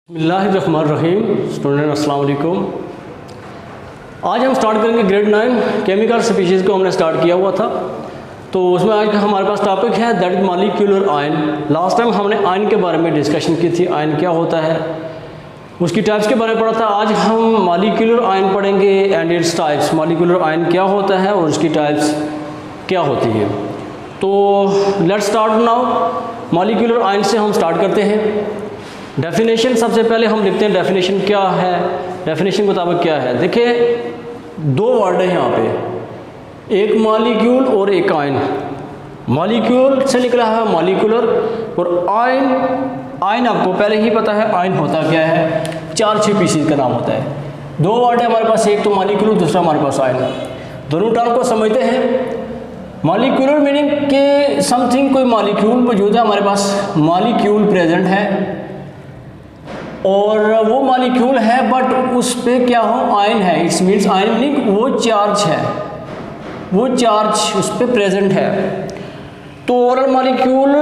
बिस्मिल्लाहिर्रहमानिर्रहीम। स्टूडेंट अस्सलाम वालेकुम। आज हम स्टार्ट करेंगे ग्रेड 9 केमिकल स्पीशीज़ को हमने स्टार्ट किया हुआ था। तो उसमें आज का हमारे पास टॉपिक है that is molecular ion. Last time हमने आयन के बारे में डिस्कशन की थी, आयन क्या होता है, उसकी टाइप्स के बारे में पढ़ा था। आज हम मॉलिक्यूलर आयन पढ़ेंगे and its types. Molecular ion क्या होता है और उसकी टाइप्स क्या होती है। तो let's start now. Molecular ion से हम स्टार्ट करते हैं। डेफिनेशन सबसे पहले हम लिखते हैं डेफिनेशन क्या है, डेफिनेशन के मुताबिक क्या है। देखिए दो वर्ड है यहाँ पे, एक मॉलिक्यूल और एक आयन। मॉलिक्यूल से निकला है मॉलिक्यूलर, और आयन, आयन आपको पहले ही पता है आयन होता क्या है, 4-6 पीसीज का नाम होता है। दो वर्ड है हमारे पास, एक तो मॉलिक्यूल, दूसरा हमारे पास आयन। दोनों टर्म को समझते हैं। मॉलिक्यूलर मीनिंग के समथिंग कोई मॉलिक्यूल मौजूद है हमारे पास, मॉलिक्यूल प्रेजेंट है और वो मॉलिक्यूल है बट उस पे क्या हो, आयन है। इट्स मीन्स आयन मीनिंग वो चार्ज है, वो चार्ज उस पे प्रेजेंट है। तो ओवरऑल मॉलिक्यूल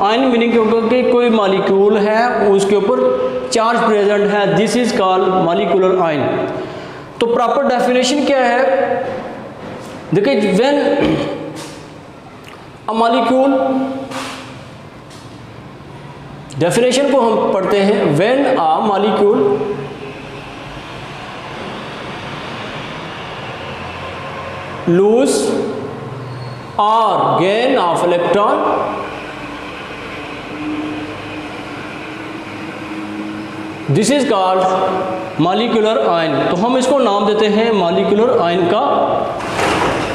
आयन मीनिंग होगा कि कोई मॉलिक्यूल है उसके ऊपर चार्ज प्रेजेंट है, this is called molecular ion. तो प्रॉपर डेफिनेशन क्या है, देखिए व्हेन अ मॉलिक्यूल, डेफिनेशन को हम पढ़ते हैं। व्हेन अ मॉलिक्यूल लूज और gain of electron this is called molecular ion. तो हम इसको नाम देते हैं, मॉलिक्यूलर आयन का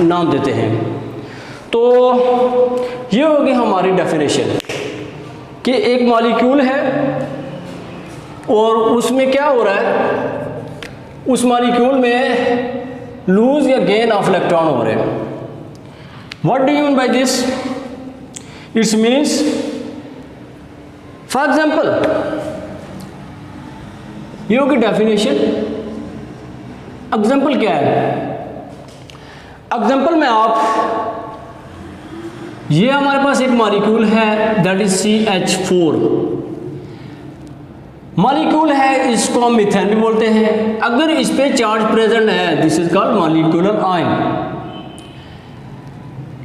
नाम देते हैं। तो ये होगी हमारी डेफिनेशन कि एक मॉलिक्यूल है और उसमें क्या हो रहा है, उस मॉलिक्यूल में लूज या गेन ऑफ इलेक्ट्रॉन हो रहे हैं। What do you mean by this? It's means for example ये होगी डेफिनेशन। एग्जांपल क्या है, एग्जांपल में आप, ये हमारे पास एक मॉलिक्यूल है दैट इज CH4 मॉलिक्यूल है, इसको हम मीथेन भी बोलते हैं। अगर इस पे चार्ज प्रेजेंट है this is called molecular ion.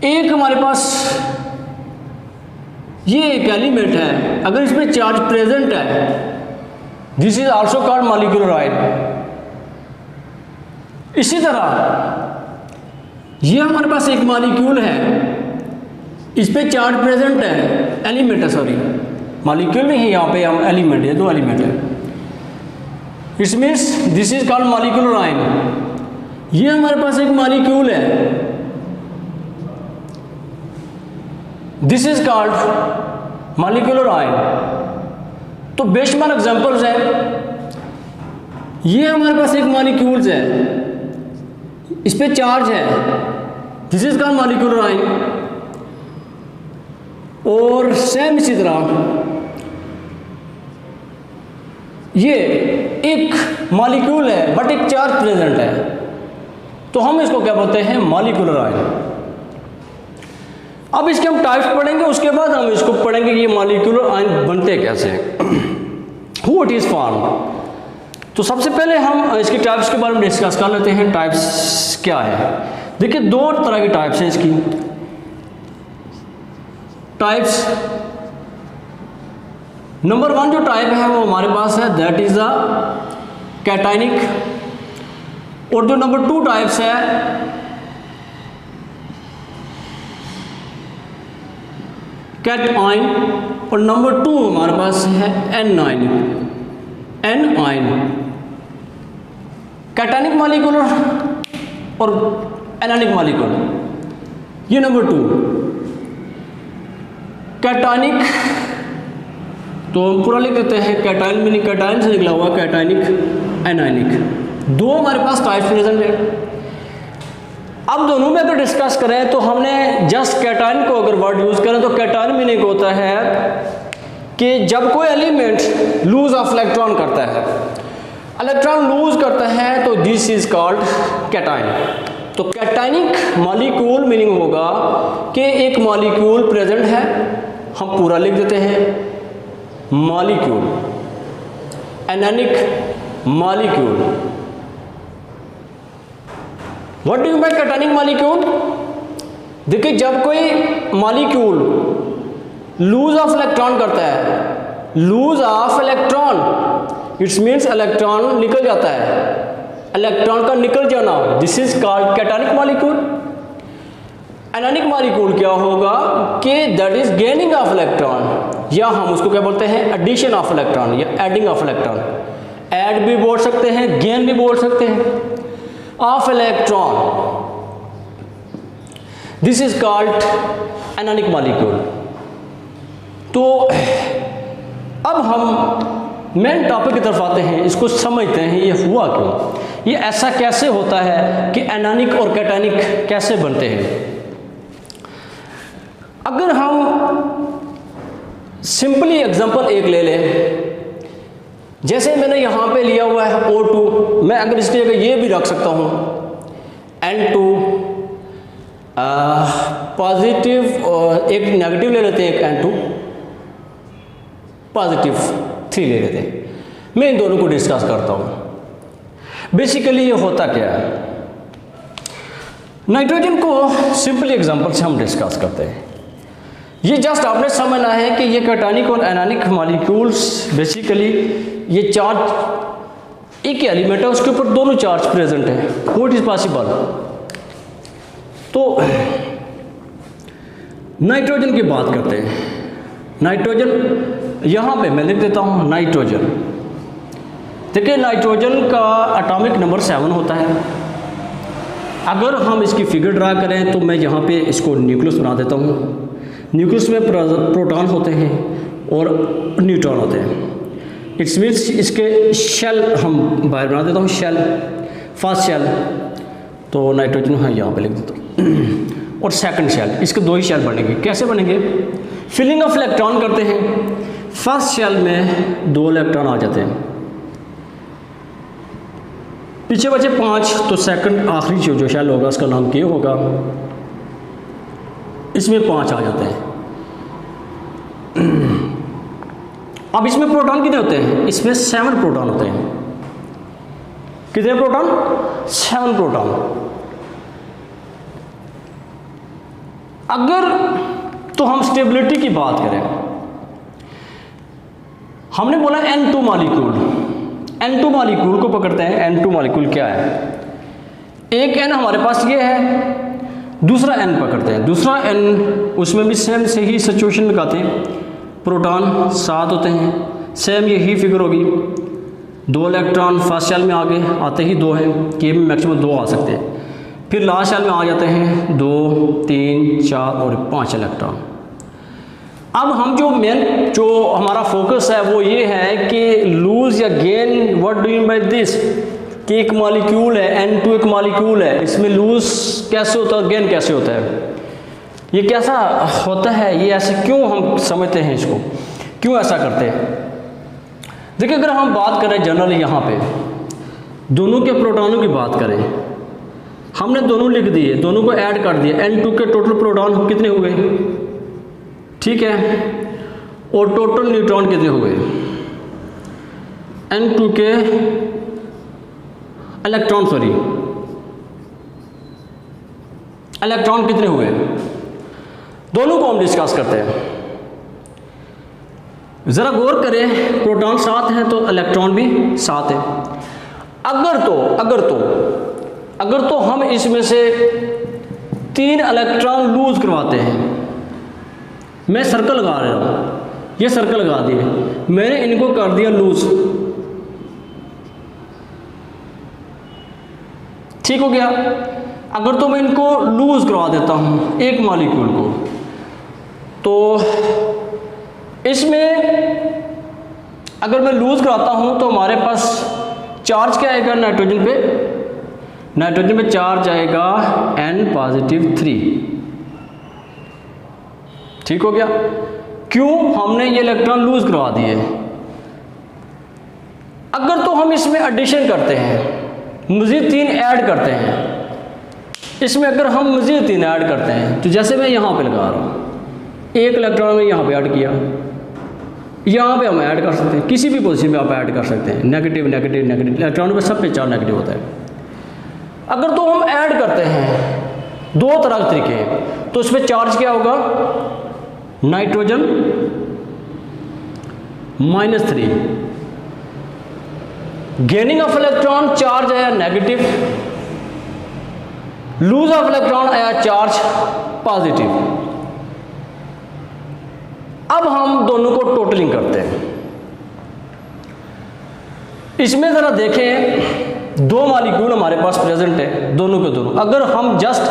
एक हमारे पास ये एक एलिमेंट है, अगर इस पे चार्ज प्रेजेंट है this is also called molecular ion. इसी तरह ये हमारे पास एक मॉलिक्यूल है, इस पे चार्ज प्रेजेंट है, एलिमेंट है, सॉरी मॉलिक्यूल नहीं, यहाँ पे हम एलिमेंट है, दो एलिमेंट है। It's means this is called molecular ion. ये हमारे पास एक मॉलिक्यूल है, this is called molecular ion. तो बेशुमार एग्जांपल्स हैं। ये हमारे पास एक मॉलिक्यूल्स है, इस पे चार्ज है, this is called molecular ion. और सेम इसी तरह ये एक मॉलिक्यूल है बट एक चार्ज प्रेजेंट है, तो हम इसको क्या बोलते हैं, मॉलिक्यूलर आयन। अब इसके हम टाइप्स पढ़ेंगे, उसके बाद हम इसको पढ़ेंगे कि ये मॉलिक्यूलर आयन बनते कैसे हैं, हु इट इज फॉर्म। तो सबसे पहले हम इसकी टाइप्स के बारे में डिस्कस कर लेते हैं। टाइप्स क्या है, देखिए दो तरह की टाइप्स हैं इसकी। टाइप्स नंबर 1 जो टाइप है वो हमारे पास है दैट इज द कैटायनिक, और जो नंबर 2 टाइप्स है कैटआयन, और नंबर 2 हमारे पास है एनायनिक, एनायन। कैटायनिक मॉलिक्यूलर और एनायनिक मॉलिक्यूलर, ये नंबर 2। कैटायनिक तो हम पूरा लिख देते हैं, कैटायन मीनिंग कैटायन से निकला हुआ, कैटायनिक, एनायनिक। दो हमारे पास टाइप्स प्रेजेंट है। अब दोनों में अगर डिस्कस करें तो हमने जस्ट कैटायन को अगर वर्ड यूज करें तो कैटायन मीनिंग होता है कि जब कोई एलिमेंट लूज ऑफ इलेक्ट्रॉन करता है, इलेक्ट्रॉन लूज करता है, तो दिस इज कॉल्ड कैटायन। तो कैटायनिक मॉलिक्यूल मीनिंग होगा कि एक मॉलिक्यूल प्रेजेंट है, हम पूरा लिख देते हैं molecule. Anionic molecule. What do you mean cationic molecule? देखिए, जब कोई मॉलिक्यूल लूज ऑफ इलेक्ट्रॉन करता है, lose of electron, it's means electron निकल जाता है, इलेक्ट्रॉन का निकल जाना, this is called cationic molecule. Anionic molecule क्या होगा कि that is gaining of electron, या हम उसको क्या बोलते हैं, एडिशन ऑफ इलेक्ट्रॉन या एडिंग ऑफ इलेक्ट्रॉन। ऐड भी बोल सकते हैं, गेन भी बोल सकते हैं, of electron, this is called anionic molecule. तो अब हम मेन टॉपिक की तरफ आते हैं, इसको समझते हैं ये हुआ क्यों, ये ऐसा कैसे होता है कि एनानिक और कैटायनिक कैसे बनते हैं। अगर हम सिंपली एग्जांपल एक ले लें, जैसे मैंने यहाँ पे लिया हुआ है O2, मैं अगर इसकी जगह ये भी रख सकता हूँ N2 पॉजिटिव और एक नेगेटिव ले लेते हैं, एक N2 पॉजिटिव 3 ले लेते हैं। मैं इन दोनों को डिस्कस करता हूँ। बेसिकली ये होता क्या है, नाइट्रोजन को सिंपली एग्जांपल से हम डिस्कस करते हैं। ये जस्ट आपने समझना है कि ये कैटायनिक और एनानिक मॉलिक्यूल्स बेसिकली ये चार्ज एक एलिमेंट है, उसके ऊपर दोनों चार्ज प्रेजेंट है, व्हाट इज पॉसिबल। तो नाइट्रोजन की बात करते हैं। नाइट्रोजन यहाँ पे मैं लिख देता हूँ नाइट्रोजन। देखिए, नाइट्रोजन का एटॉमिक नंबर 7 होता है। अगर हम इसकी फिगर ड्रा करें तो मैं यहाँ पे इसको न्यूक्लियस बना देता हूँ। न्यूक्लियस में प्रोटॉन होते हैं और न्यूट्रॉन होते हैं। इट्स मीन्स इसके शेल हम बाहर बना देता हूँ, शेल, फर्स्ट शेल, तो नाइट्रोजन हाँ यहाँ पे लिख देता हूँ, और सेकंड शेल, इसके 2 ही शेल बनेंगे। कैसे बनेंगे? फिलिंग ऑफ इलेक्ट्रॉन करते हैं, फर्स्ट शेल में 2 इलेक्ट्रॉन आ जाते हैं, पीछे बचे 5, तो सेकंड आखिरी जो शेल होगा उसका नाम क्या होगा, इसमें 5 आ जाते हैं। अब इसमें प्रोटॉन कितने होते हैं? इसमें 7 प्रोटॉन होते हैं। कितने प्रोटॉन? 7 प्रोटॉन। अगर तो हम स्टेबिलिटी की बात करें, हमने बोला N2 मॉलिक्यूल, N2 मॉलिक्यूल को पकड़ते हैं। N2 मॉलिक्यूल क्या है? एक N हमारे पास ये है, दूसरा N पकड़ते हैं, दूसरा N उसमें भी सेम से ही सिचुएशन लगाते हैं, प्रोटॉन 7 होते हैं, सेम यही फिगर होगी। 2 इलेक्ट्रॉन फर्स्ट शेल में आगे आते ही 2 हैं, के में मैक्सिमम 2 आ सकते हैं, फिर लास्ट शेल में आ जाते हैं 2, 3, 4 और 5 इलेक्ट्रॉन। अब हम जो मेन जो हमारा फोकस है वो ये है कि लूज या gain, what do you by this, कि एक मॉलिक्यूल है N2, एक मॉलिक्यूल है, इसमें लूज कैसे होता है, गेन कैसे होता है, ये कैसा होता है, ये ऐसे क्यों हम समझते हैं, इसको क्यों ऐसा करते हैं। देखिए, अगर हम बात करें जनरली यहाँ पे दोनों के प्रोटॉनों की बात करें, हमने दोनों लिख दिए, दोनों को ऐड कर दिया, N2 के टोटल प्रोटॉन कितने हुए, ठीक है, और टोटल न्यूट्रॉन कितने हुए, N2 के इलेक्ट्रॉन, सॉरी इलेक्ट्रॉन कितने हुए, दोनों को हम डिस्कस करते हैं। जरा गौर करें, प्रोटॉन 7 हैं तो इलेक्ट्रॉन भी 7 है। अगर तो हम इसमें से 3 इलेक्ट्रॉन लूज करवाते हैं, मैं सर्कल लगा रहा हूँ, ये सर्कल लगा दिए, मैंने इनको कर दिया लूज, ठीक हो गया। अगर तो मैं इनको लूज करवा देता हूँ एक मॉलिक्यूल को, तो इसमें अगर मैं लूज कराता हूँ तो हमारे पास चार्ज क्या आएगा, नाइट्रोजन पे चार्ज आएगा N+3, ठीक हो गया। क्यों? हमने ये इलेक्ट्रॉन लूज करवा दिए। अगर तो हम इसमें एडिशन करते हैं, मज़ीद 3 ऐड करते हैं, इसमें अगर हम मज़ीद 3 ऐड करते हैं, तो जैसे मैं यहाँ पे लगा रहा हूँ, एक इलेक्ट्रॉन में यहाँ पे ऐड किया, यहाँ पे हम ऐड कर सकते हैं, किसी भी पोजीशन में आप ऐड कर सकते हैं, नेगेटिव नेगेटिव नेगेटिव, इलेक्ट्रॉन में सब पे चार्ज नेगेटिव होता है। अगर तो हम ऐड करते हैं, दो तरह के तरीके हैं, तो इसमें चार्ज क्या होगा, nitrogen -3, gaining of electron charge आया नेगेटिव, लूज ऑफ इलेक्ट्रॉन आया चार्ज पॉजिटिव। अब हम दोनों को टोटलिंग करते हैं। इसमें ज़रा देखें, दो मॉलिक्यूल हमारे पास प्रेजेंट है, दोनों के दोनों। अगर हम जस्ट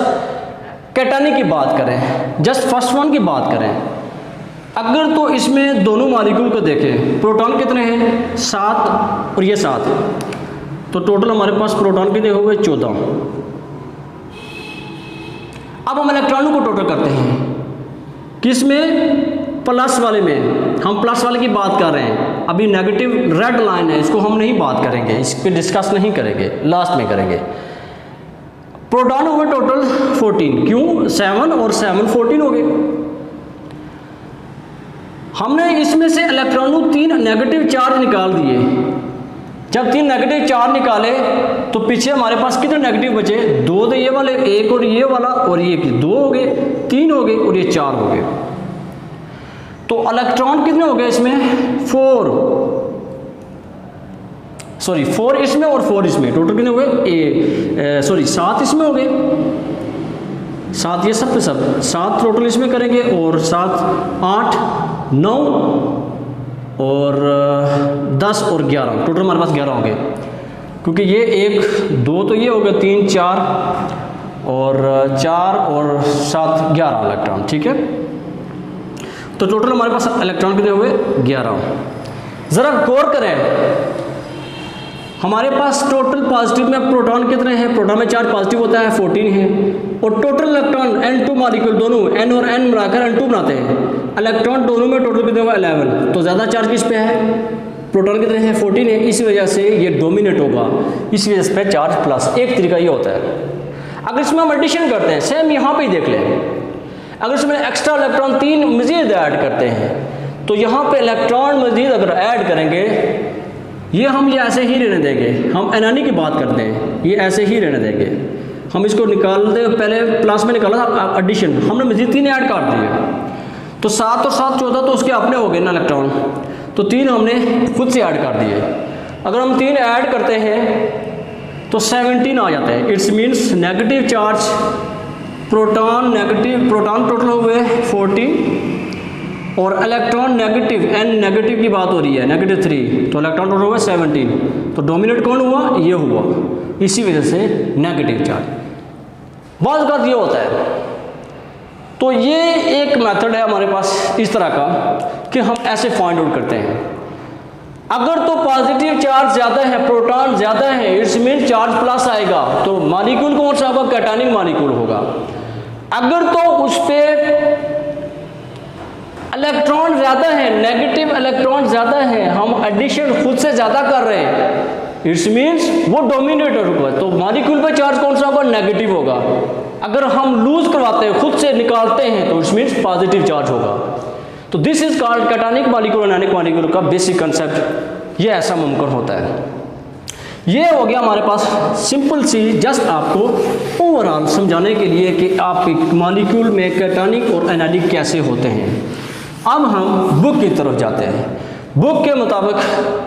कैटायनिक की बात करें, जस्ट फर्स्ट वन की बात करें, अगर तो इसमें दोनों मॉलिक्यूल को देखें, प्रोटॉन कितने हैं, 7 और ये 7, तो टोटल हमारे पास प्रोटॉन कितने हो गए, 14। अब हम इलेक्ट्रॉनों को टोटल करते हैं, किस में, प्लस वाले में। हम प्लस वाले की बात कर रहे हैं, अभी नेगेटिव रेड लाइन है, इसको हम नहीं बात करेंगे, इस पर डिस्कस नहीं करेंगे, लास्ट में करेंगे। प्रोटॉन हुए टोटल 14, क्यों, 7 और 7 14 हो गए। हमने इसमें से इलेक्ट्रॉनों 3 नेगेटिव चार्ज निकाल दिए। जब 3 नेगेटिव चार्ज निकाले तो पीछे हमारे पास कितने नेगेटिव बचे, 2 थे ये वाले, 1 और ये वाला, और ये 2 हो गए, 3 हो गए और ये 4 हो गए। तो इलेक्ट्रॉन कितने हो गए इसमें, 4 इसमें और 4 इसमें, टोटल कितने हो गए, 7 इसमें हो गए, 7 ये सब पे सब, 7 टोटल इसमें करेंगे, और 7 8 9 और 10 और 11, टोटल हमारे पास 11 हो गए, क्योंकि ये 1 2 तो ये हो गए, 3 4 और 4 और 7 11 इलेक्ट्रॉन, ठीक है। तो टोटल हमारे पास इलेक्ट्रॉन कितने हुए, 11। ज़रा गौर करें, हमारे पास टोटल पॉजिटिव में प्रोटॉन कितने हैं, प्रोटॉन में चार्ज पॉजिटिव होता है 14 है, और टोटल इलेक्ट्रॉन N2 मॉलिक्यूल दोनों N और N मिलाकर N2 बनाते हैं, इलेक्ट्रॉन दोनों में टोटल कितने हुआ, 11। तो ज़्यादा चार्ज किस पे है, प्रोटॉन कितने हैं, 14 है, इस वजह से ये डोमिनेट होगा, इस वजह से चार्ज प्लस। एक तरीका ये होता है। अगर इसमें हम एडिशन करते हैं, सेम यहाँ पे ही देख लें, अगर इसमें एक्स्ट्रा इलेक्ट्रॉन 3 मज़ीद ऐड करते हैं, तो यहाँ पे इलेक्ट्रॉन मज़ीद अगर ऐड करेंगे, ये हम ये ऐसे ही रहने देंगे, हम एनानी की बात करते हैं, ये ऐसे ही रहने देंगे, हम इसको निकाल दें, पहले प्लस में निकाला था एडिशन, हमने मज़ीद 3 ऐड कर दिए, तो 7 और 7 14, तो उसके अपने हो गए ना इलेक्ट्रॉन, तो 3 हमने खुद से ऐड कर दिए। अगर हम 3 ऐड करते हैं तो 17 आ जाता है, it's means negative charge proton total हुए 14 और इलेक्ट्रॉन नेगेटिव N नेगेटिव की बात हो रही है, -3, तो इलेक्ट्रॉन टोटल हुआ 17। तो डोमिनेट कौन हुआ, ये हुआ, इसी वजह से नेगेटिव चार्ज बहुत बात ये होता है। तो ये एक मेथड है हमारे पास इस तरह का कि हम ऐसे फाइंड आउट करते हैं। अगर तो पॉजिटिव चार्ज ज़्यादा है, प्रोटॉन ज़्यादा है, इट्स मीन चार्ज प्लस आएगा, तो मॉलिक्यूल कौन सा होगा, कैटायनिक मॉलिक्यूल होगा। अगर तो उस पर इलेक्ट्रॉन ज़्यादा है, नेगेटिव इलेक्ट्रॉन ज़्यादा है, हम एडिशन खुद से ज़्यादा कर रहे हैं, इट्स मीन्स वो डोमिनेटर होगा, तो मॉलिक्यूल पे चार्ज कौन सा होगा, नेगेटिव होगा। अगर हम लूज करवाते हैं, खुद से निकालते हैं, तो इट्स मीन्स पॉजिटिव चार्ज होगा। तो this is called cationic molecule, anionic molecule का बेसिक कंसेप्ट, ये ऐसा मुमकिन होता है। ये हो गया हमारे पास सिंपल सी, जस्ट आपको ओवरऑल समझाने के लिए कि आप मॉलिक्यूल में कैटायनिक और एनायनिक कैसे होते हैं। अब हम बुक की तरफ जाते हैं। बुक के मुताबिक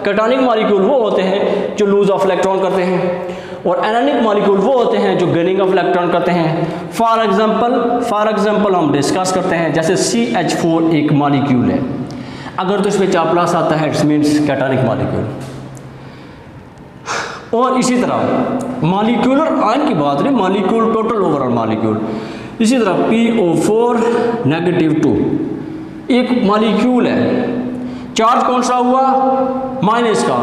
कैटायनिक मॉलिक्यूल वो होते हैं जो लूज ऑफ इलेक्ट्रॉन करते हैं, और एनायनिक मॉलिक्यूल वो होते हैं जो गेनिंग ऑफ इलेक्ट्रॉन करते हैं। फॉर एग्जांपल हम डिस्कस करते हैं, जैसे CH4 एक मॉलिक्यूल है, अगर तो इसमें चाप्लास आता है, इट्स मीन्स कैटायनिक मॉलिक्यूल। और इसी तरह मॉलिक्यूलर आयन की बात रही, मॉलिक्यूल टोटल ओवरऑल मॉलिक्यूल, इसी तरह PO4 -2 एक मॉलिक्यूल है, चार्ज कौन सा हुआ, माइनस का,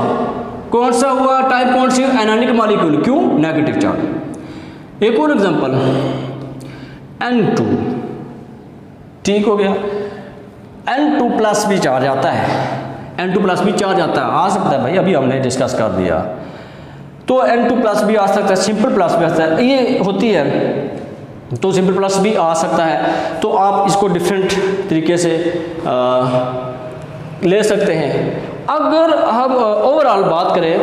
कौन सा हुआ, टाइप कौन सी, एनायनिक मॉलिक्यूल, क्यों, नेगेटिव चार्ज। एक और एग्जांपल N2, ठीक हो गया, N2+ भी चार्ज आता है, N2+ भी चार्ज आता है, आ सकता है भाई, अभी हमने डिस्कस कर दिया। तो N2+ भी आ सकता है, सिंपल प्लस भी आ सकता है, ये होती है, तो सिंपल प्लस भी आ सकता है। तो आप इसको डिफरेंट तरीके से ले सकते हैं। अगर हम ओवरऑल बात करें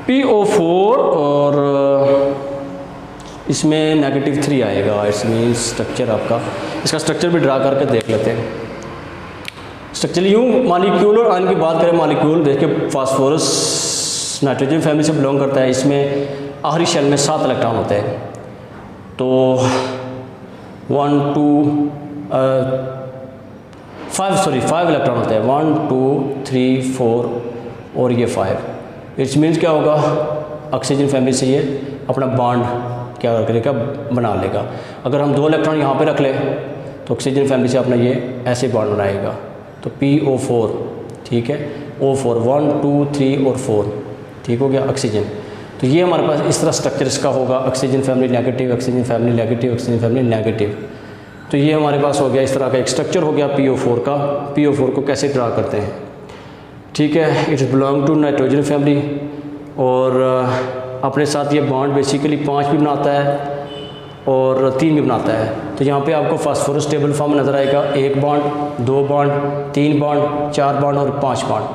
PO4 और इसमें -3 आएगा, इसमें स्ट्रक्चर आपका, इसका स्ट्रक्चर भी ड्रा करके देख लेते हैं। स्ट्रक्चर यूँ मॉलिक्यूल और आयन की बात करें, मॉलिक्यूल देखिए फास्फोरस नाइट्रोजन फैमिली से बिलोंग करता है। इसमें आखिरी शेल में 7 इलेक्ट्रॉन होते हैं, तो 5 इलेक्ट्रॉन होते हैं, 1 2 3 4 और ये 5। इट्स मीन्स क्या होगा, ऑक्सीजन फैमिली से ये अपना बॉन्ड क्या करेगा, बना लेगा। अगर हम 2 इलेक्ट्रॉन यहाँ पे रख लें तो ऑक्सीजन फैमिली से अपना ये ऐसे बॉन्ड बनाएगा, तो PO4, ठीक है, O4 1 2 3 और 4, ठीक हो गया ऑक्सीजन। तो ये हमारे पास इस तरह स्ट्रक्चर इसका होगा, oxygen family negative, oxygen family negative, oxygen family negative. तो ये हमारे पास हो गया इस तरह का एक स्ट्रक्चर हो गया PO4 का। PO4 को कैसे ड्रा करते हैं, ठीक है, it's belong to nitrogen family और अपने साथ ये बॉन्ड बेसिकली 5 भी बनाता है और 3 भी बनाता है। तो यहाँ पे आपको फास्फोरस टेबल फॉर्म नज़र आएगा, 1 बॉन्ड 2 बॉन्ड 3 बॉन्ड 4 बॉन्ड और 5 बॉन्ड।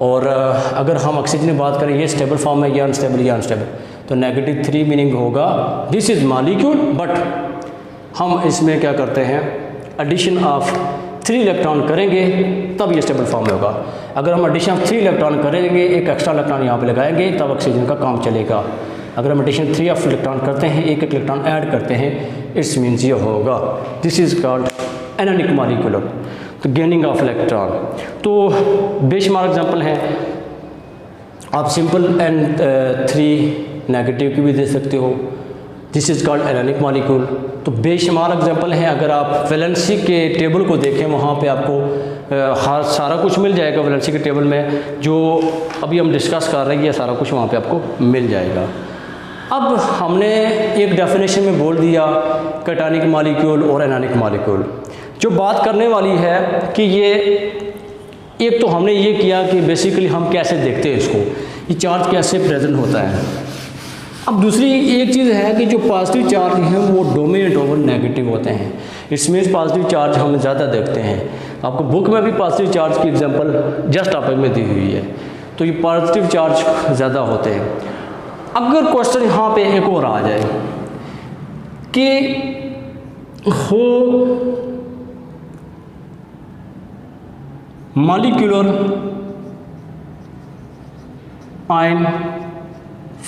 और अगर हम ऑक्सीजन की बात करें, ये स्टेबल फॉर्म है, ये अनस्टेबल, ये अनस्टेबल, तो -3 मीनिंग होगा दिस इज़ मॉलिक्यूल, बट हम इसमें क्या करते हैं, एडिशन ऑफ 3 इलेक्ट्रॉन करेंगे तब ये स्टेबल फॉर्म में होगा। अगर हम एडिशन ऑफ 3 इलेक्ट्रॉन करेंगे, एक एक्स्ट्रा इलेक्ट्रॉन यहाँ पे लगाएंगे, तब ऑक्सीजन का काम चलेगा। अगर हम एडिशन 3 ऑफ इलेक्ट्रॉन करते हैं, एक इलेक्ट्रॉन ऐड करते हैं, इट्स मीन्स ये होगा this is called anionic molecule, तो गेनिंग ऑफ इलेक्ट्रॉन। तो बेशुमार एग्जाम्पल हैं, आप सिंपल N3 नेगेटिव की भी दे सकते हो, this is called anionic molecule. तो बेशुमार एग्जाम्पल हैं, अगर आप वैलेंसी के टेबल को देखें वहाँ पे आपको सारा कुछ मिल जाएगा। वैलेंसी के टेबल में जो अभी हम डिस्कस कर रहे हैं, सारा कुछ वहाँ पे आपको मिल जाएगा। अब हमने एक डेफिनेशन में बोल दिया कैटायनिक मॉलिक्यूल और एनानिक मॉलिक्यूल। जो बात करने वाली है कि ये एक तो हमने ये किया कि बेसिकली हम कैसे देखते हैं इसको, ये चार्ज कैसे प्रेजेंट होता है। अब दूसरी एक चीज़ है कि जो पॉजिटिव चार्ज हैं वो डोमिनेट ओवर नेगेटिव होते हैं। इट्स मीन्स पॉजिटिव चार्ज हम ज़्यादा देखते हैं। आपको बुक में भी पॉजिटिव चार्ज की एग्जांपल जस्ट टॉपिक में दी हुई है, तो ये पॉजिटिव चार्ज ज़्यादा होते हैं। अगर क्वेश्चन यहाँ पे एक और आ जाए कि हो मॉलिक्यूलर आयन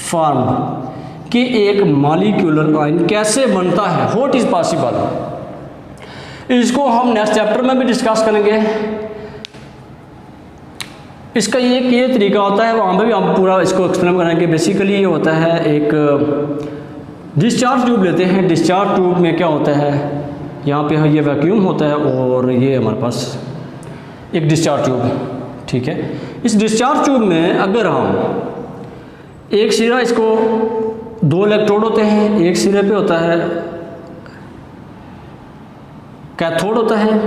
फॉर्म कि एक मॉलिक्यूलर आयन कैसे बनता है, व्हाट इज पॉसिबल, इसको हम नेक्स्ट चैप्टर में भी डिस्कस करेंगे। इसका ये तरीका होता है, वहाँ पे भी हम पूरा इसको एक्सप्लेन करेंगे। बेसिकली ये होता है एक डिस्चार्ज ट्यूब लेते हैं। डिस्चार्ज ट्यूब में क्या होता है, यहाँ पे ये वैक्यूम होता है और ये हमारे पास एक डिस्चार्ज ट्यूब, ठीक है। इस डिस्चार्ज ट्यूब में अगर हम एक सिरा, इसको 2 इलेक्ट्रोड होते हैं, एक सिरे पे होता है कैथोड होता है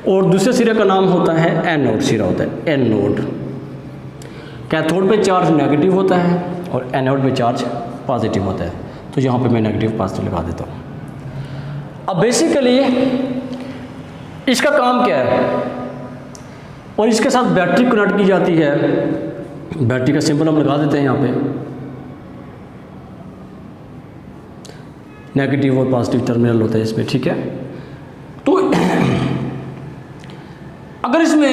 और दूसरे सिरे का नाम होता है एनोड सिरा होता है, एनोड। कैथोड पे चार्ज नेगेटिव होता है और एनोड पे चार्ज पॉजिटिव होता है। तो यहाँ पे मैं नेगेटिव पॉजिटिव लगा देता हूँ। अब बेसिकली इसका काम क्या है, और इसके साथ बैटरी कनेक्ट की जाती है। बैटरी का सिंबल हम लगा देते हैं यहाँ पे, नेगेटिव और पॉजिटिव टर्मिनल होता है इसमें, ठीक है। तो अगर इसमें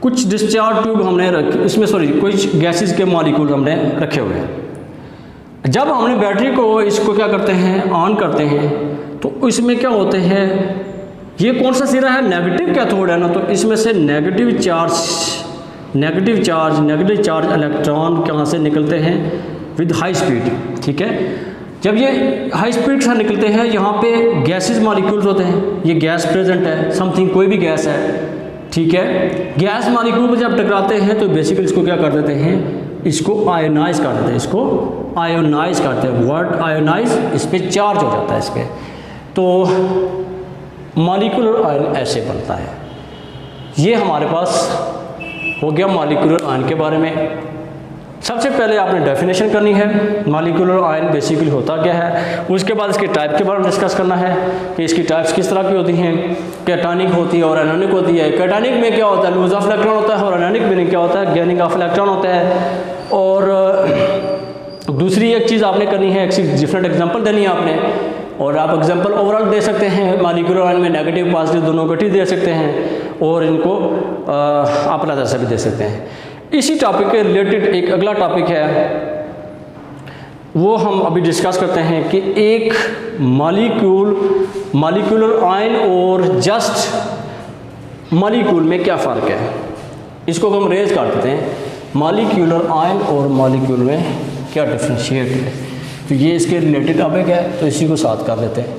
कुछ डिस्चार्ज ट्यूब हमने रखे, इसमें कुछ गैसेस के मॉलिक्यूल हमने रखे हुए हैं। जब हमने बैटरी को इसको क्या करते हैं, ऑन करते हैं, तो इसमें क्या होते हैं, ये कौन सा सिरा है, नेगेटिव कैथोड है ना, तो इसमें से नेगेटिव चार्ज इलेक्ट्रॉन कहाँ से निकलते हैं, विद हाई स्पीड, ठीक है। जब ये हाई स्पीड से निकलते हैं, यहाँ पे गैसेस मॉलिक्यूल्स होते हैं, ये गैस प्रेजेंट है, समथिंग कोई भी गैस है, ठीक है। गैस मॉलिक्यूल पर जब टकराते हैं तो बेसिकली इसको क्या कर देते हैं, इसको आयोनाइज कर देते हैं, इसको आयोनाइज करते हैं। वर्ड आयोनाइज, इस पर चार्ज हो जाता है इस पर। तो मॉलिक्यूलर आयन ऐसे बनता है। ये हमारे पास हो गया मॉलिक्यूलर आयन के बारे में। सबसे पहले आपने डेफिनेशन करनी है मॉलिक्यूलर आयन बेसिकली होता क्या है, उसके बाद इसके टाइप के बारे में डिस्कस करना है कि इसकी टाइप्स किस तरह की होती हैं, कैटानिक होती है और एनोनिक होती है। कैटानिक में क्या होता है, लूज ऑफ इलेक्ट्रॉन होता है, और एनोनिक में क्या होता है, गेनिंग ऑफ इलेक्ट्रॉन होता है। और दूसरी एक चीज़ आपने करनी है, एक डिफरेंट एग्जांपल देनी है आपने, और आप एग्जांपल ओवरऑल दे सकते हैं, मॉलिक्यूलर आयन में नेगेटिव पॉजिटिव दोनों इकट्ठी दे सकते हैं, और इनको आप अलग से भी दे सकते हैं। इसी टॉपिक के रिलेटेड एक अगला टॉपिक है, वो हम अभी डिस्कस करते हैं कि एक मॉलिक्यूलर आयन और जस्ट मॉलिक्यूल में क्या फ़र्क है। इसको हम रेज कर देते हैं, मॉलिक्यूलर आयन और मॉलिक्यूल में क्या डिफ्रेंशिएट है। तो ये इसके रिलेटेड टॉपिक है, तो इसी को साथ कर देते हैं,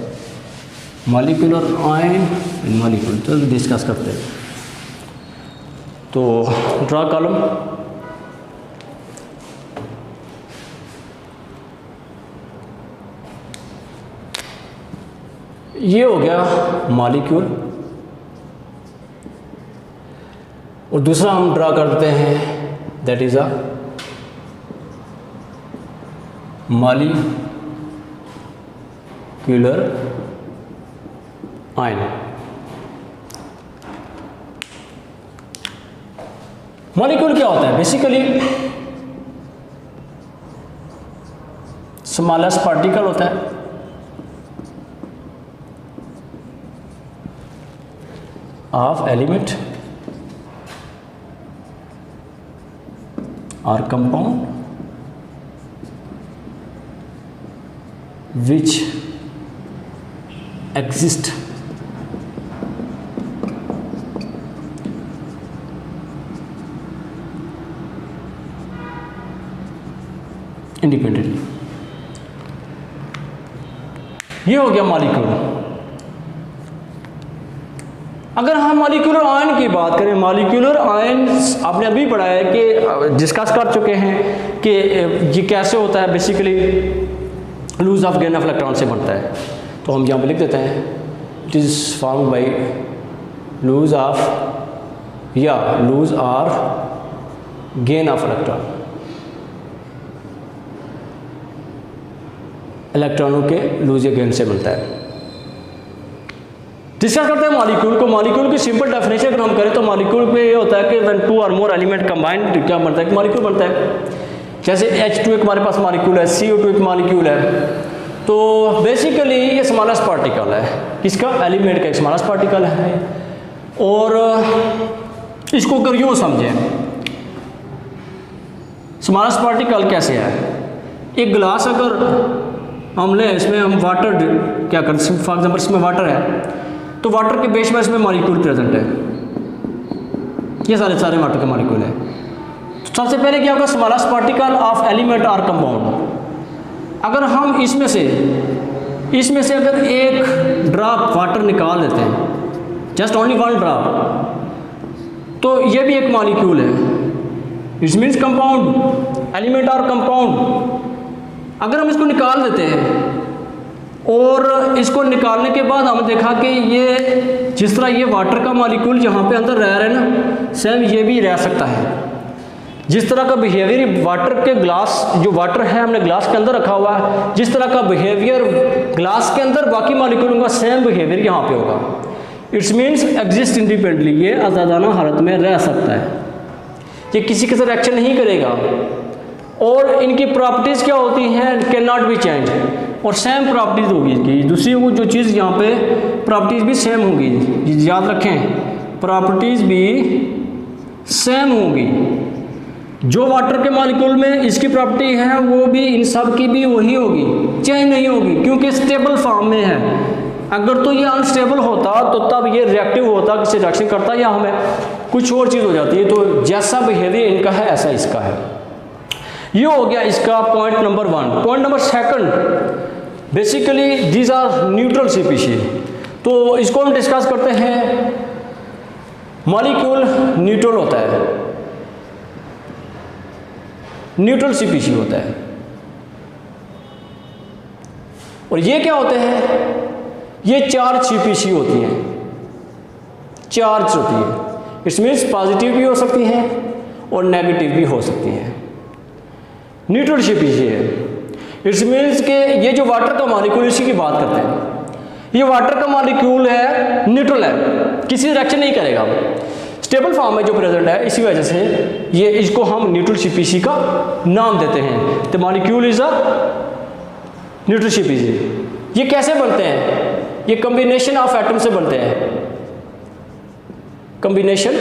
मॉलिक्यूलर आयन मॉलिक्यूल, तो डिस्कस करते हैं। तो ड्रा कॉलम, ये हो गया मॉलिक्यूल, और दूसरा हम ड्रा करते हैं that is a molecular ion. Molecule क्या होता है, बेसिकली स्मॉलेस्ट पार्टिकल होता है, ऑफ एलिमेंट और कंपाउंड which exist independently। ये हो गया मॉलिक्यूल। अगर हम मॉलिक्यूलर आयन की बात करें, मॉलिक्यूलर आयन आपने अभी पढ़ा है कि डिस्कस कर चुके हैं कि ये कैसे होता है, basically lose of gain of electron से बनता है। तो हम यहाँ पे लिख देते हैं, it is formed by lose of या लूज और गेन ऑफ इलेक्ट्रॉन, इलेक्ट्रॉनों के लूज या गेन से बनता है। डिस्कस करते हैं मॉलिक्यूल को। मॉलिक्यूल की सिंपल डेफिनेशन अगर हम करें तो मॉलिक्यूल में ये होता है कि व्हेन टू और मोर एलिमेंट कंबाइंड क्या बनता है, मॉलिक्यूल बनता है। जैसे H2 एक हमारे पास मॉलिक्यूल है, CO2 एक मॉलिक्यूल है। तो बेसिकली ये स्मॉलेस्ट पार्टिकल है, किसका, एलिमेंट का एक स्मॉलेस्ट पार्टिकल है। और इसको अगर यूँ समझें, स्मॉलेस्ट पार्टिकल कैसे है, एक गिलास अगर हम लें, इसमें हम वाटर क्या करते हैं, फॉर एग्जाम्पल इसमें वाटर है, तो वाटर के बेस में इसमें मॉलिक्यूल प्रेजेंट है, ये सारे वाटर के मॉलिक्यूल है। सबसे पहले क्या होगा, स्मॉलेस्ट पार्टिकल ऑफ एलिमेंट और कंपाउंड। अगर हम इसमें से अगर एक ड्रॉप वाटर निकाल देते हैं, जस्ट ओनली वन ड्रॉप, तो ये भी एक मॉलिक्यूल है, इट मीन्स कंपाउंड, एलिमेंट और कंपाउंड। अगर हम इसको निकाल देते हैं और इसको निकालने के बाद हमने देखा कि ये जिस तरह ये वाटर का मॉलिक्यूल यहाँ पे अंदर रह रहा है ना, सेम ये भी रह सकता है। जिस तरह का बिहेवियर वाटर के ग्लास, जो वाटर है हमने ग्लास के अंदर रखा हुआ है, जिस तरह का बिहेवियर ग्लास के अंदर बाकी मॉलिक्यूलों का सेम बिहेवियर यहाँ पे होगा। इट्स मीन्स एग्जिस्ट इंडिपेंडेंटली, ये आज़ादाना हालत में रह सकता है, ये किसी के साथ एक्शन नहीं करेगा। और इनकी प्रॉपर्टीज़ क्या होती हैं, कैन नॉट बी चेंज, और सेम प्रॉपर्टीज़ होगी इसकी। दूसरी वो जो चीज़ यहाँ पे प्रॉपर्टीज़ भी सेम होंगी, याद रखें, प्रॉपर्टीज़ भी सेम होंगी। जो वाटर के मॉलिक्यूल में इसकी प्रॉपर्टी है वो भी इन सब की भी वही होगी, चेंज नहीं होगी, क्योंकि स्टेबल फॉर्म में है। अगर तो ये अनस्टेबल होता तो तब ये रिएक्टिव होता, किसी रिएक्शन करता, या हमें कुछ और चीज़ हो जाती है। तो जैसा बिहेवियर इनका है ऐसा इसका है। ये हो गया इसका point number 1। Point number 2, basically these are neutral species. तो इसको हम डिस्कस करते हैं, मॉलिक्यूल न्यूट्रल होता है, न्यूट्रल स्पीशीज होता है। और ये क्या होते हैं, ये चार्ज स्पीशीज होती हैं, चार्ज होती है। इट्स मीन्स पॉजिटिव भी हो सकती हैं और नेगेटिव भी हो सकती हैं। न्यूट्रल स्पीशीज है। इट्स मीन्स कि ये जो वाटर का मॉलिक्यूल इसी की बात करते हैं, ये वाटर का मॉलिक्यूल है, न्यूट्रल है, किसी रिएक्शन नहीं करेगा, स्टेबल फॉर्म में जो प्रेजेंट है, इसी वजह से ये इसको हम न्यूट्रल स्पीशीज का नाम देते हैं। The molecule is a neutral species. ये कैसे बनते हैं? ये कॉम्बिनेशन ऑफ एटम से बनते हैं, कॉम्बिनेशन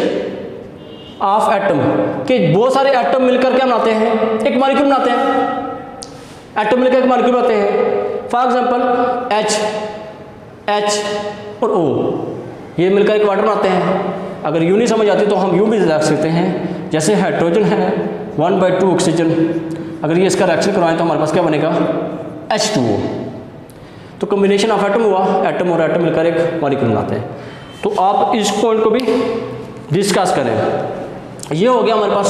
ऑफ एटम के बहुत सारे एटम मिलकर क्या बनाते हैं? एक मॉलिक्यूल बनाते हैं। एटम मिलकर एक मॉलिक्यूल बनाते हैं। फॉर एग्जांपल एच और O, ये मिलकर एक वाटर बनाते हैं। अगर यूं नहीं समझ आती तो हम यूं भी रख सकते हैं, जैसे हाइड्रोजन है 1/2 ऑक्सीजन, अगर ये इसका रिएक्शन करवाएं तो हमारे पास क्या बनेगा? H2O। तो कॉम्बिनेशन ऑफ एटम हुआ, एटम और एटम मिलकर एक मॉलिक्यूल बनाते हैं। तो आप इस पॉइंट को भी डिस्कस करें। ये हो गया हमारे पास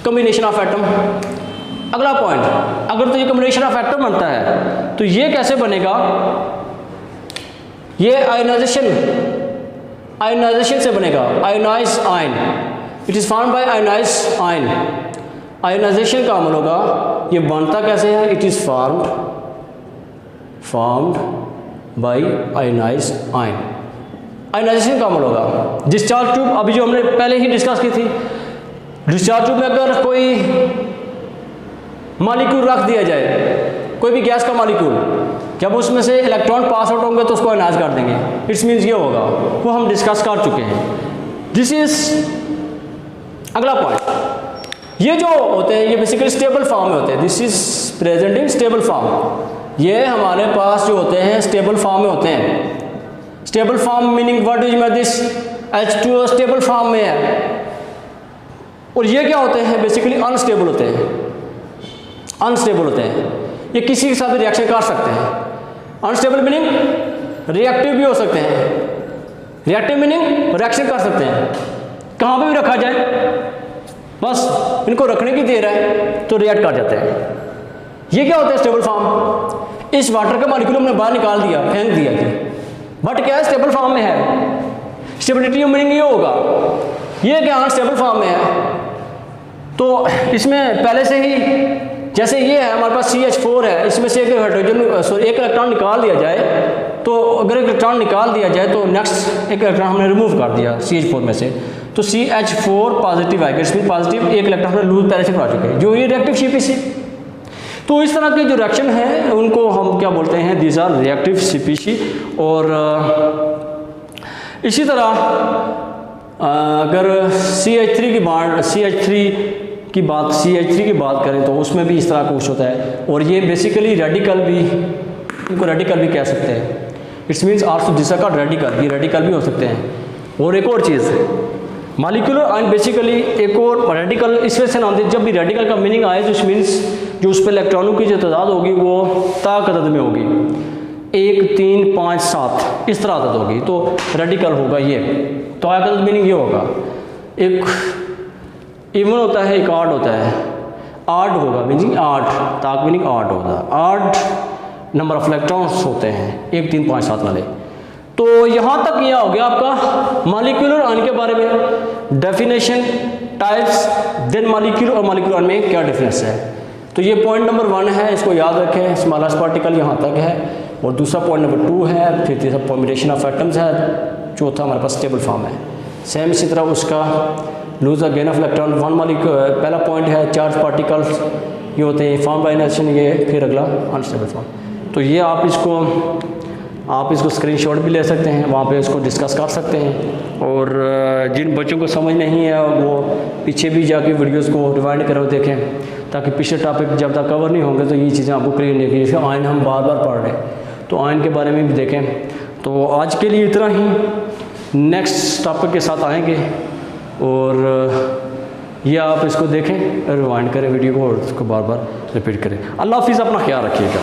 कॉम्बिनेशन ऑफ एटम। अगला पॉइंट, अगर तो ये कॉम्बिनेशन ऑफ एटम बनता है तो ये कैसे बनेगा? ये आयोनाइजेशन से बनेगा, ionise ion. It is formed by ionise ion. Ionisation का अमल होगा। ये बनता कैसे है? It is formed by ionise ion. Ionisation का अमल होगा। डिस्चार्ज ट्यूब, अभी जो हमने पहले ही डिस्कस की थी, डिस्चार्ज ट्यूब में अगर कोई मॉलिक्यूल रख दिया जाए, कोई भी गैस का मॉलिक्यूल, जब उसमें से इलेक्ट्रॉन पास आउट होंगे तो उसको आयनाइज कर देंगे। इट्स मीन्स ये होगा, वो हम डिस्कस कर चुके हैं। दिस इज अगला पॉइंट। ये जो होते हैं ये बेसिकली स्टेबल फॉर्म में होते हैं। This is present in stable form. ये हमारे पास जो होते हैं स्टेबल फॉर्म में होते हैं। Stable form meaning what is this H2O stable form में है। और ये क्या होते हैं? बेसिकली अनस्टेबल होते हैं। अनस्टेबल होते हैं, ये किसी के साथ भी रिएक्शन कर सकते हैं। अनस्टेबल मीनिंग रिएक्टिव भी हो सकते हैं। रिएक्टिव मीनिंग रिएक्शन कर सकते हैं। कहाँ पे भी रखा जाए, बस इनको रखने की देर है तो रिएक्ट कर जाते हैं। ये क्या होता है? Stable form. इस वाटर का मॉलिक्यूल हमने बाहर निकाल दिया, फेंक दिया था, बट क्या है? स्टेबल फॉर्म में है। स्टेबिलिटी मीनिंग ये होगा, ये क्या अनस्टेबल फॉर्म में है। तो इसमें पहले से ही, जैसे ये है हमारे पास CH4 है, इसमें से एक इलेक्ट्रॉन निकाल दिया जाए, तो अगर एक इलेक्ट्रॉन निकाल दिया जाए तो नेक्स्ट एक इलेक्ट्रॉन हमने रिमूव कर दिया CH4 में से, तो CH4 पॉजिटिव आएगा। इसमें पॉजिटिव एक इलेक्ट्रॉन हमने लूज पहले से करा चुके हैं, जो ये रिएक्टिव स्पीशीज। तो इस तरह के जो रिएक्शन है उनको हम क्या बोलते हैं? These are reactive species. और इसी तरह अगर CH3 की बात करें तो उसमें भी इस तरह कुछ होता है। और ये बेसिकली रेडिकल भी, इनको रेडिकल भी कह सकते हैं। इट्स मीन्स आल्सो दिशा का रेडिकल, ये रेडिकल भी हो सकते हैं। और एक और चीज़, मॉलिक्यूलर आयन बेसिकली एक और रेडिकल इस वजह से नाम देते, जब भी रेडिकल का मीनिंग आए तो इस मीन्स जो उस पर इलेक्ट्रॉनों की जो तादाद होगी वो ताकत में होगी, 1, 3, 5, 7 इस तरह आदत होगी, तो रेडिकल होगा ये। तो ताकत मीनिंग ये होगा, एक इवन होता है, एक आड होता है, आड होगा मीनिंग 8, ताक मीनिंग 8 होगा, 8 नंबर ऑफ इलेक्ट्रॉन्स होते हैं 1, 3, 5, 7 वाले। तो यहाँ तक यह हो गया आपका मॉलिक्यूलर आयन के बारे में डेफिनेशन, टाइप्स, देन मॉलिक्यूलर और मॉलिक्यूलर आयन में क्या डिफरेंस है। तो ये पॉइंट नंबर 1 है, इसको याद रखें, स्मॉलेस्ट पार्टिकल यहाँ तक है। और दूसरा पॉइंट नंबर 2 है, फिर तीसरा कॉम्बिनेशन ऑफ एटम्स है, चौथा हमारे पास स्टेबल फॉर्म है। सेम इसी तरह उसका lose a gain of electron, one molecule पहला पॉइंट है, चार्ज पार्टिकल्स ये होते हैं, फॉर्म बाय इनर्शन, ये फिर अगला अनस्टेबल फॉर्म। तो ये आप इसको स्क्रीनशॉट भी ले सकते हैं, वहाँ पे इसको डिस्कस कर सकते हैं। और जिन बच्चों को समझ नहीं है वो पीछे भी जाके वीडियोस को रिवाइंड करो देखें, ताकि पिछले टॉपिक जब तक कवर नहीं होंगे तो ये चीज़ें आपको क्लियर नहीं होगी। जैसे आयन हम बार बार पढ़ रहे हैं तो आयन के बारे में भी देखें। तो आज के लिए इतना ही, नेक्स्ट टॉपिक के साथ आएंगे। और ये आप इसको देखें, रिवाइंड करें वीडियो को और उसको बार बार रिपीट करें। अल्लाह हाफिज़, अपना ख्याल रखिएगा।